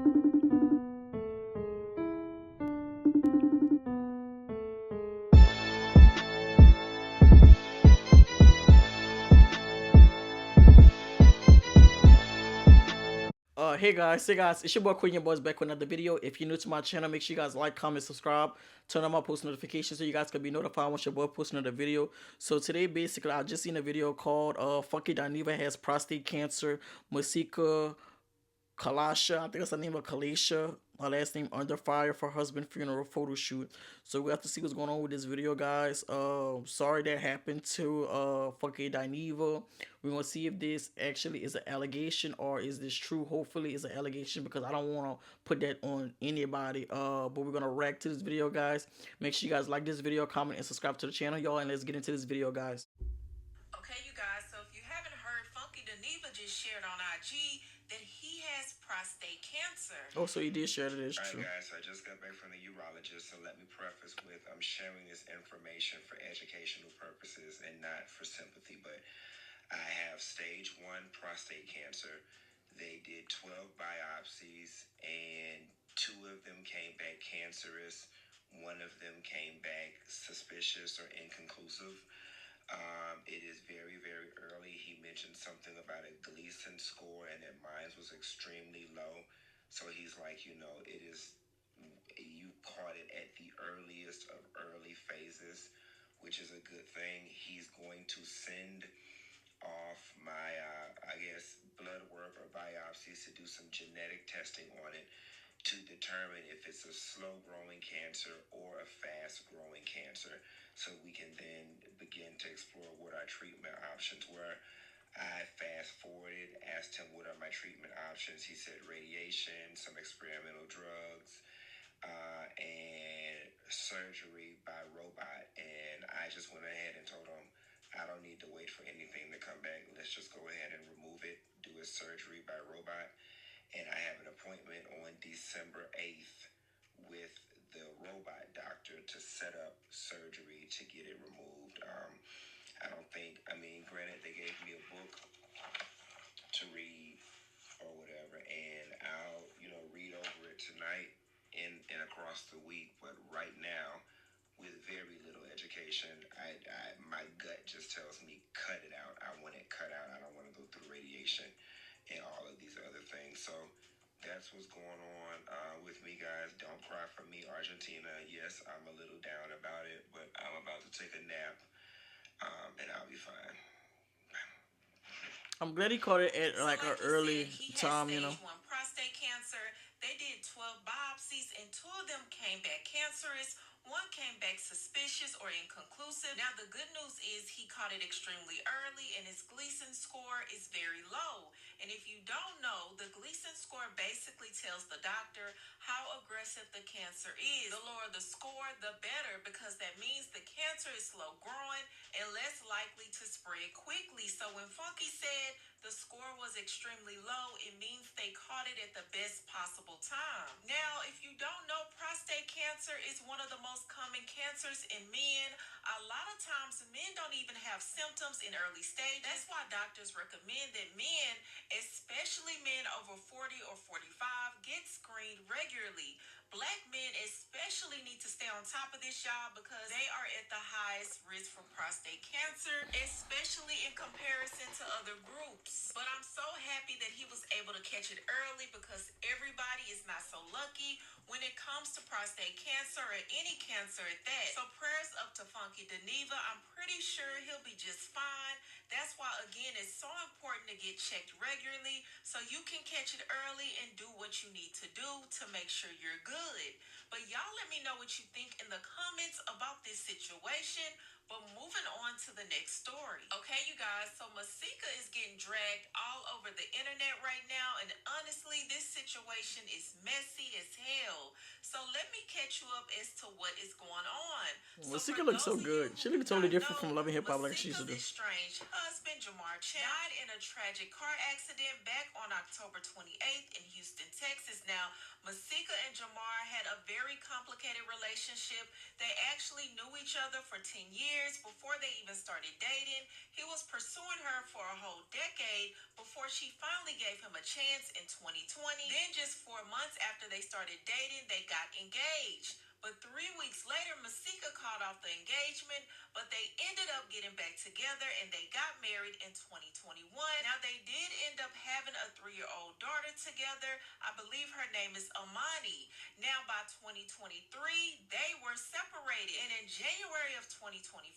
Hey guys, it's your boy Queen, your boys back with another video. If you're new to my channel, make sure you guys like, comment, subscribe, turn on my post notifications so you guys can be notified once your boy posts another video. So today, basically, I just seen a video called Funky Dineva has prostate cancer. Masika Kalysha, I think that's the name of Kalysha. Her last name under fire for husband funeral photo shoot. So we have to see what's going on with this video, guys. Sorry that happened to fucking Dineva. We're gonna see if this actually is an allegation or is this true. Hopefully it's an allegation because I don't wanna put that on anybody. But we're gonna react to this video, guys. Make sure you guys like this video, comment, and subscribe to the channel, y'all, and let's get into this video, guys. Okay, you guys, so if you haven't heard, Funky Dineva just shared on IG that he has prostate cancer. Oh, so he did share that it's true. Alright guys, so I just got back from the urologist, so let me preface with I'm sharing this information for educational purposes and not for sympathy, but I have stage 1 prostate cancer. They did 12 biopsies and 2 of them came back cancerous. 1 of them came back suspicious or inconclusive. It is very, very early. He mentioned something about a Gleason score and that mine was extremely low. So he's like, it is, you caught it at the earliest of early phases, which is a good thing. He's going to send off my, blood work or biopsies to do some genetic testing on it to determine if it's a slow-growing cancer or a fast-growing cancer, so we can then begin to explore what our treatment options were. I fast-forwarded, asked him what are my treatment options. He said radiation, some experimental drugs, and surgery by robot. And I just went ahead and told him, I don't need to wait for anything to come back. Let's just go ahead and remove it, do a surgery by robot. And I have an appointment on December 8th with the robot doctor to set up surgery to get it removed. Granted, they gave me a book to read or whatever, and I'll, read over it tonight and across the week. But right now, with very little education, my gut just tells me cut it out. I want it cut out. I don't want to go through radiation and all of these other things. So that's what's going on with me, guys. Don't cry for me, Argentina. Yes, I'm a little down about it, but I'm about to take a nap, and I'll be fine. I'm glad he caught it at So like like an he early said, he has time, you know. stage 1 prostate cancer. They did 12 biopsies and 2 of them came back cancerous. 1 came back suspicious or inconclusive. Now, the good news is he caught it extremely early and his Gleason score is very low. And if you don't know, the Gleason score basically tells the doctor how aggressive the cancer is. The lower the score, the better, because that means the cancer is slow growing and less likely to spread quickly. So when Funky said the score was extremely low, it means they caught it at the best possible time. Now, if you don't know, prostate cancer is one of the most common cancers in men. A lot of times men don't even have symptoms in early stages. That's why doctors recommend that men, especially men over 40 or 45, get screened regularly. Black men especially need to stay on top of this, y'all, because they are at the highest risk for prostate cancer, especially in comparison to other groups. But I'm so happy that he was able to catch it early because everybody is not so lucky when it comes to prostate cancer or any cancer at that. So prayers up to Funky Dineva. I'm pretty sure he'll be just fine. That's why, again, it's so important to get checked regularly so you can catch it early and do what you need to do to make sure you're good. But y'all let me know what you think in the comments about this situation. But moving on to the next story. Okay, you guys, so Masika is getting dragged all over the internet right now, and honestly, this situation is messy as hell. So let me catch you up as to what is going on. Masika looks so good. She looks totally different from Love and Hip Hop like she used to do. Masika's estranged husband, Jamar Champ, died in a tragic car accident back on October 28th in Houston, Texas. Now, Masika and Jamar had a very complicated relationship. They actually knew each other for 10 years before they even started dating. He was pursuing her for a whole decade before she finally gave him a chance in 2020. Then just 4 months months after they started dating, they got engaged. But 3 weeks later, Masika called off the engagement, but they ended up getting back together and they got married in 2021. Now, they did end up having a 3-year-old daughter together. I believe her name is Amani. Now, by 2023, they were separated. And in January of 2024,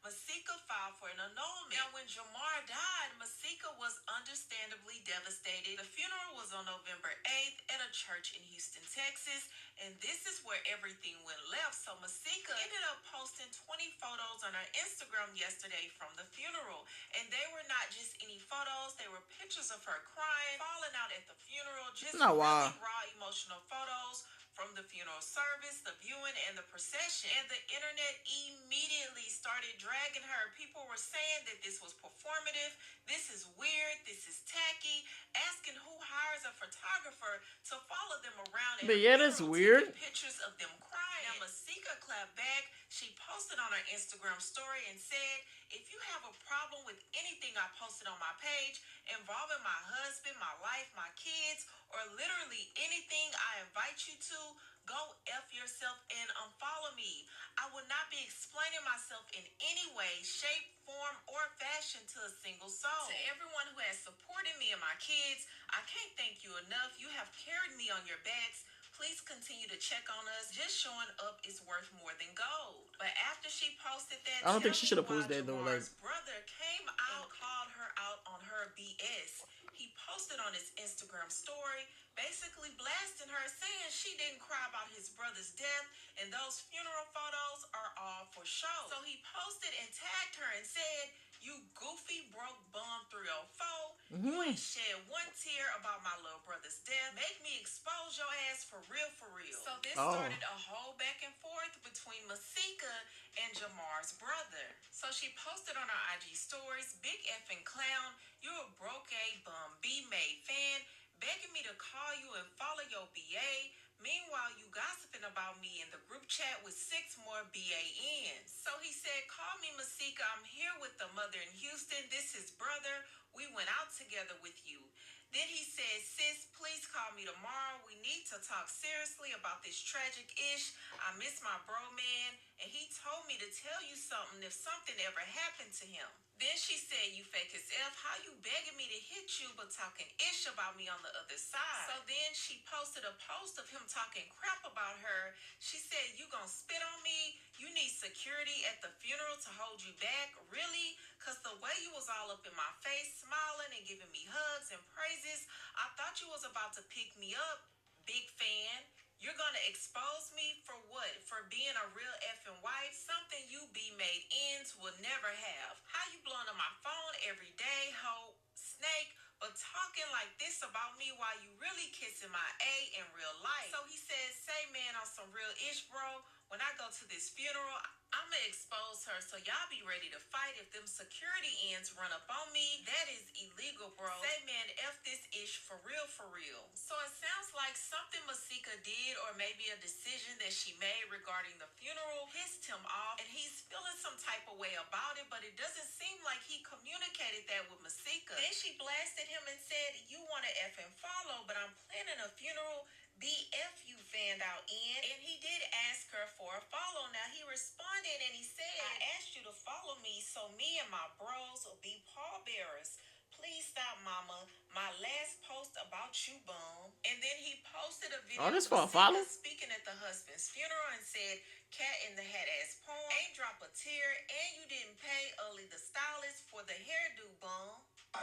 Masika filed for an annulment. Now, when Jamar died, Masika was understandably devastated. The funeral was on November 8th at a church in Houston, Texas, and this is where everything went left. So Masika ended up posting 20 photos on her Instagram yesterday from the funeral. And they were not just any photos, they were pictures of her crying, falling out at the funeral, just No, really raw emotional photos from the funeral service, the viewing, and the procession. And the internet immediately started dragging her. People were saying that this was performative, this is weird, this is tacky, asking who hires a photographer to follow them around. But yeah, that's weird. Pictures of them crying. Now, Masika clapped back. She posted on her Instagram story and said, "If you have a problem with anything I posted on my page involving my husband, my life, my kids, or literally anything I invite you to, go F yourself and unfollow me. I will not be explaining myself in any way, shape, form, or fashion to a single soul. To everyone who has supported me and my kids, I can't thank you enough. You have carried me on your backs. Please continue to check on us. Just showing up is worth more than gold." But after she posted that, I don't think she should have posted that though. Like, Jamar's brother came out and called her out on her BS. He posted on his Instagram story, basically blasting her, saying she didn't cry about his brother's death, and those funeral photos are all for show. So he posted and tagged her and said, "You goofy broke bum 304. You ain't shed one tear about my little brother's death. Make me expose your ass for real, for real." So this started a whole back and forth between Masika and Jamar's brother. So she posted on her IG stories, "Big effing clown, you a broke A bum B-made fan, begging me to call you and follow your BA. Meanwhile, you gossiping about me in the group chat with 6 more BANs." So he said, "Call me Masika. I'm here with the mother in Houston. This is brother. We went out together with you." Then he said, "Sis, please call me tomorrow. We need to talk seriously about this tragic ish. I miss my bro, man. And he told me to tell you something if something ever happened to him." Then she said, "You fake as F. How you begging me to hit you but talking ish about me on the other side?" So then she posted a post of him talking crap about her. She said, "You gonna spit on me? You need security at the funeral to hold you back? Really? Cause the way you was all up in my face, smiling and giving me hugs and praises, I thought you was about to pick me up. Big fan. You're gonna expose me for what? For being a real effing wife? Something you be-made ends will never have. How you blowing on my phone every day, hoe, snake, but talking like this about me while you really kissing my A in real life?" So he said, "Say, man, on some real ish, bro, when I go to this funeral, I'ma expose her, so y'all be ready to fight if them security ends run up on me. That is illegal, bro. Say, man, F this ish for real, for real." So it sounds like something Masika did, or maybe a decision that she made regarding the funeral, pissed him off, and he's feeling some type of way about it, but it doesn't seem like he communicated that with Masika. Then she blasted him and said, "You want to F and follow, but I'm planning a funeral BF you fanned out in." And he did ask her for a follow. Now he responded and he said, "I asked you to follow me so me and my bros will be pallbearers. Please stop, mama. My last post about you, bum." And then he posted a video this for a follow? speaking at the husband's funeral and said, "Cat in the hat ass poem. Ain't drop a tear, and you didn't pay Uli the stylist for the hairdo, bum." My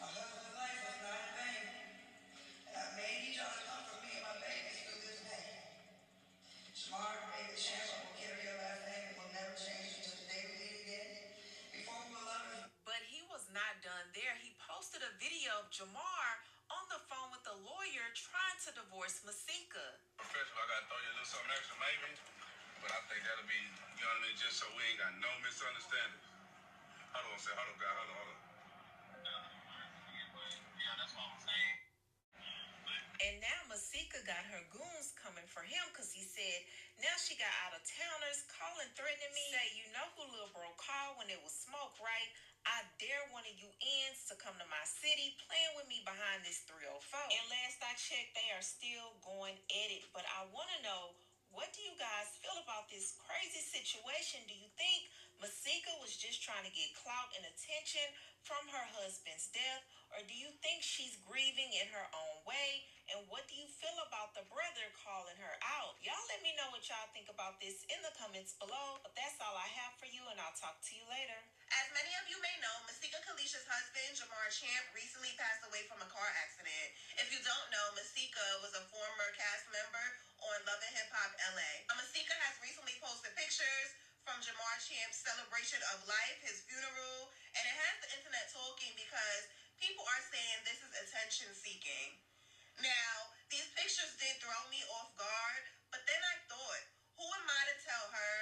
husband's life was not in vain. And I may need y'all to comfort me and my babies through this pain. Shamar, baby Shamar will carry your last name and will never change until the day we meet again. Before we were lovers. But he was not done there. He posted a video of Jamar on the phone with a lawyer trying to divorce Masika. Professional, I gotta throw you a little something extra, maybe. But I think that'll be, you know what I mean, just so we ain't got no misunderstandings. Hold on, hold on, God, hold on. Yeah, that's what I'm saying. And now Masika got her goons coming for him because he said, now she got out-of-towners calling, threatening me. Say, "You know who Lil Bro called when it was smoke, right? I dare one of you ends to come to my city playing with me behind this 304. And last I check, they are still going at it. But I want to know, what do you guys feel about this crazy situation? Do you think Masika was just trying to get clout and attention from her husband's death? Or do you think she's grieving in her own way? And what do you feel about the brother calling her out? Y'all let me know what y'all think about this in the comments below. But that's all I have for you, and I'll talk to you later. As many of you may know, Masika Kalysha's husband, Jamar Champ, recently passed away from a car accident. If you don't know, Masika was a former cast member on Love and Hip Hop LA. Masika has recently posted pictures from Jamar Champ's celebration of life, his funeral, and it has the internet talking because people are saying this is attention seeking. Now, these pictures did throw me off guard, but then I thought, who am I to tell her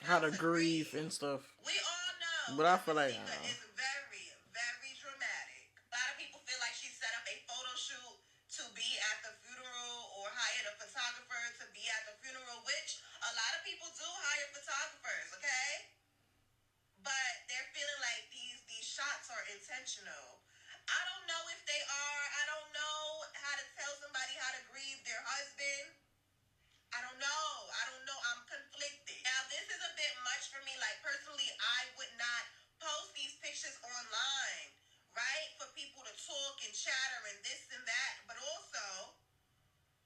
How to grieve and stuff. We all know, but I feel like Masika is very, very dramatic. A lot of people feel like she set up a photo shoot to be at the funeral or hired a photographer to be at the funeral, which a lot of people do hire photographers, okay? But they're feeling like these shots are intentional. I don't know if they are. I don't know how to tell somebody how to grieve their husband. I don't know. I'm conflicted. Now, this is a bit much for me. Like, personally, I would not post these pictures online, right? For people to talk and chatter and this and that. But also,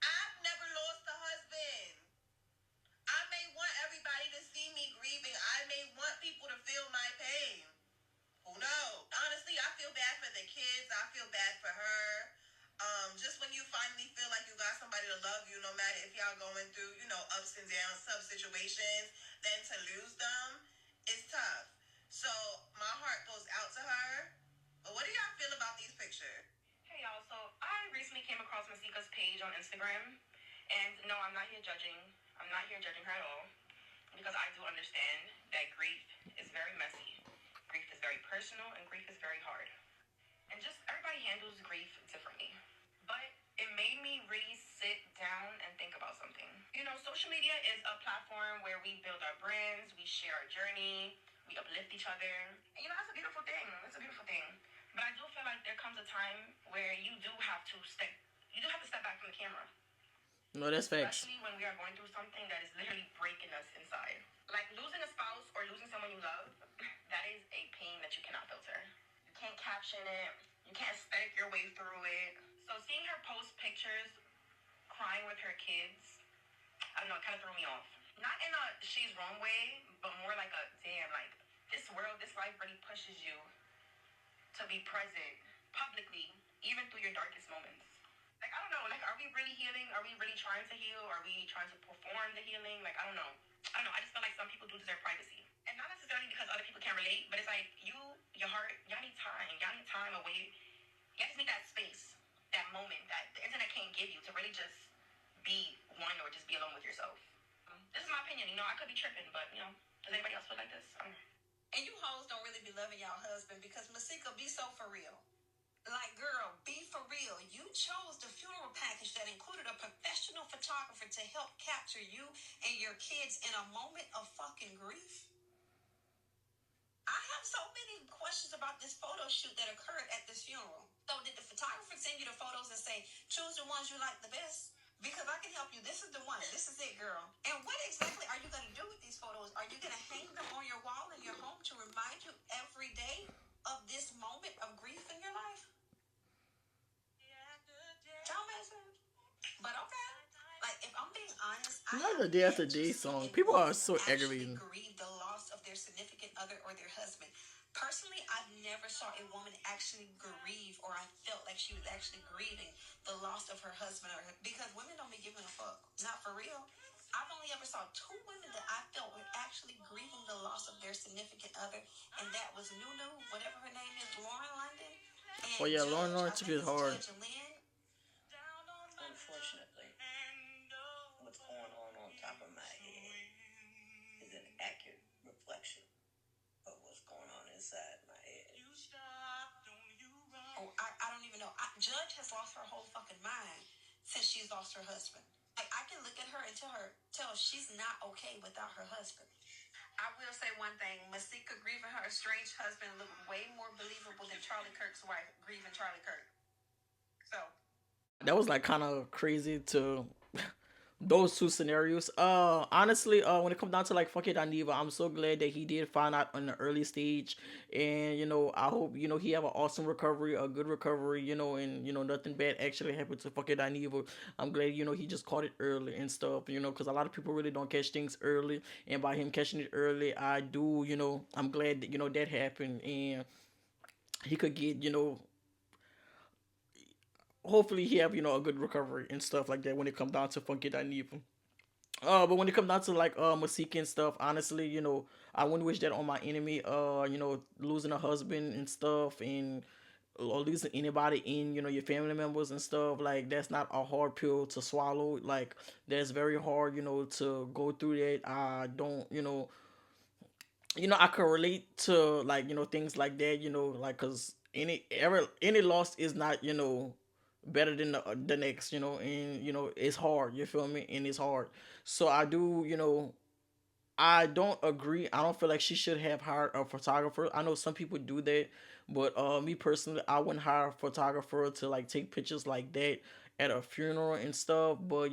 I've never lost a husband. I may want everybody to see me grieving. I may want people to feel my pain. Who knows? Honestly, I feel bad for the kids. I feel bad for her. Just when you finally feel like you got somebody to love you, no matter if y'all going through, ups and downs, tough situations, then to lose them is tough. So my heart goes out to her. But what do y'all feel about these pictures? Hey y'all, so I recently came across Masika's page on Instagram, and no, I'm not here judging. I'm not here judging her at all, because I do understand that grief is very messy. Grief is very personal, and grief is very hard. And just everybody handles grief differently. But it made me really sit down and think about something. Social media is a platform where we build our brands, we share our journey, we uplift each other. And that's a beautiful thing. It's a beautiful thing. But I do feel like there comes a time where you do have to step back from the camera. No, that's facts. Especially when we are going through something that is literally breaking us inside. Like losing a spouse or losing someone you love, that is a pain that you cannot filter. You can't caption it. You can't aesthetic your way through it. So seeing her post pictures crying with her kids, I don't know, it kind of threw me off. Not in a she's wrong way, but more like a damn, like this world, this life really pushes you to be present publicly, even through your darkest moments. Like, I don't know, like, are we really healing? Are we really trying to heal? Are we trying to perform the healing? Like, I don't know. I just feel like some people do deserve privacy. And not necessarily because other people can't relate, but it's like, your heart, y'all need time. Y'all need time away. Y'all just need that space, that moment that the internet can't give you to really just be one or just be alone with yourself. This is my opinion. I could be tripping, but, does anybody else feel like this? I don't know. And you hoes don't really be loving y'all husband because Masika be so for real. Like, girl, be for real. You chose the funeral package that included a professional photographer to help capture you and your kids in a moment of fucking grief. I have so many questions about this photo shoot that occurred at this funeral. So did the photographer send you the photos and say, choose the ones you like the best? Because I can help you. This is the one. This is it, girl. And what exactly are you going to do with these photos? Are you going to hang them on your wall in your home to remind you every day of this moment of grief in your life? But okay. Like, if I'm being honest, Not a day after day song. People are so aggravating. Grieve the loss of their significant other or their husband. Personally, I've never saw a woman actually grieve, or I felt like she was actually grieving the loss of her husband, because women don't be giving a fuck. Not for real. I've only ever saw 2 women that I felt were actually grieving the loss of their significant other, and that was Nunu, whatever her name is, Lauren London. And Oh yeah, Judge, Lauren took it hard. Judge Lynn. Unfortunately, what's going on top of my head is an accurate reflection of what's going on inside my head. Oh, I don't even know. Judge has lost her whole fucking mind since she's lost her husband. Like, I can look at her and tell she's not okay without her husband. I will say one thing. Masika grieving her estranged husband looked way more believable than Charlie Kirk's wife grieving Charlie Kirk. So, That was like kind of crazy to those two scenarios. Honestly, when it comes down to like fucking Dineva, I'm so glad that he did find out on the early stage, and I hope he have an awesome recovery, a good recovery, and nothing bad actually happened to fucking Dineva. I'm glad he just caught it early and stuff, because a lot of people really don't catch things early, and by him catching it early, I do, I'm glad that that happened, and he could get hopefully he have a good recovery and stuff like that when it comes down to funky Dineva. But when it comes down to like Masika and stuff, honestly, I wouldn't wish that on my enemy. Losing a husband and stuff, and or losing anybody in your family members and stuff, like that's not a hard pill to swallow. Like that's very hard, to go through that. I don't, I could relate to like things like that, like because any loss is not better than the next, and it's hard. You feel me? And it's hard. So I do, I don't agree. I don't feel like she should have hired a photographer. I know some people do that, but me personally, I wouldn't hire a photographer to like take pictures like that at a funeral and stuff. But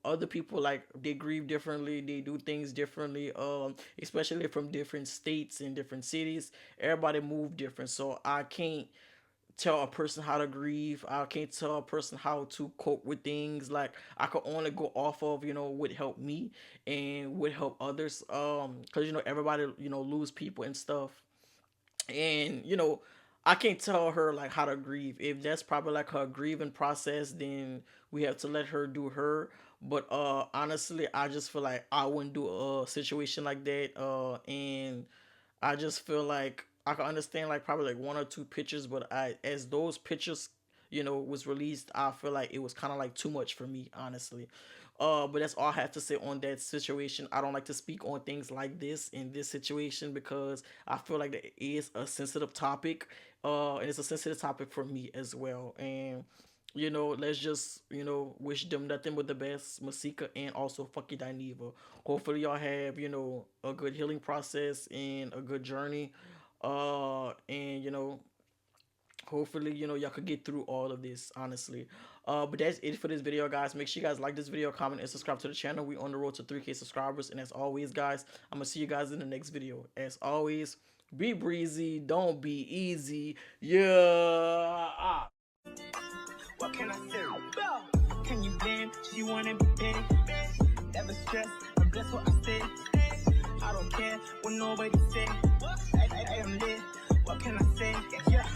other people like they grieve differently. They do things differently. Especially from different states and different cities. Everybody move different, so I can't tell a person how to grieve. I can't tell a person how to cope with things. Like I could only go off of what helped me and what help others. Because everybody lose people and stuff, and I can't tell her like how to grieve. If that's probably like her grieving process, then we have to let her do her. But honestly, I just feel like I wouldn't do a situation like that. And I just feel like I can understand like probably like one or two pictures, but I as those pictures was released, I feel like it was kind of like too much for me, honestly. But that's all I have to say on that situation. I don't like to speak on things like this in this situation because I feel like that it is a sensitive topic. And it's a sensitive topic for me as well. And let's just wish them nothing but the best, Masika and also fucking Dineva. Hopefully y'all have a good healing process and a good journey. And hopefully y'all could get through all of this, honestly. But that's it for this video, guys. Make sure you guys like this video, comment, and subscribe to the channel. We on the road to 3K subscribers, and as always, guys, I'm gonna see you guys in the next video. As always, be breezy, don't be easy. Yeah. What can I say? Can you blame? She wanna be big. Never stress, but that's what I say. I don't care what nobody say. I am lit. What can I say? Yeah.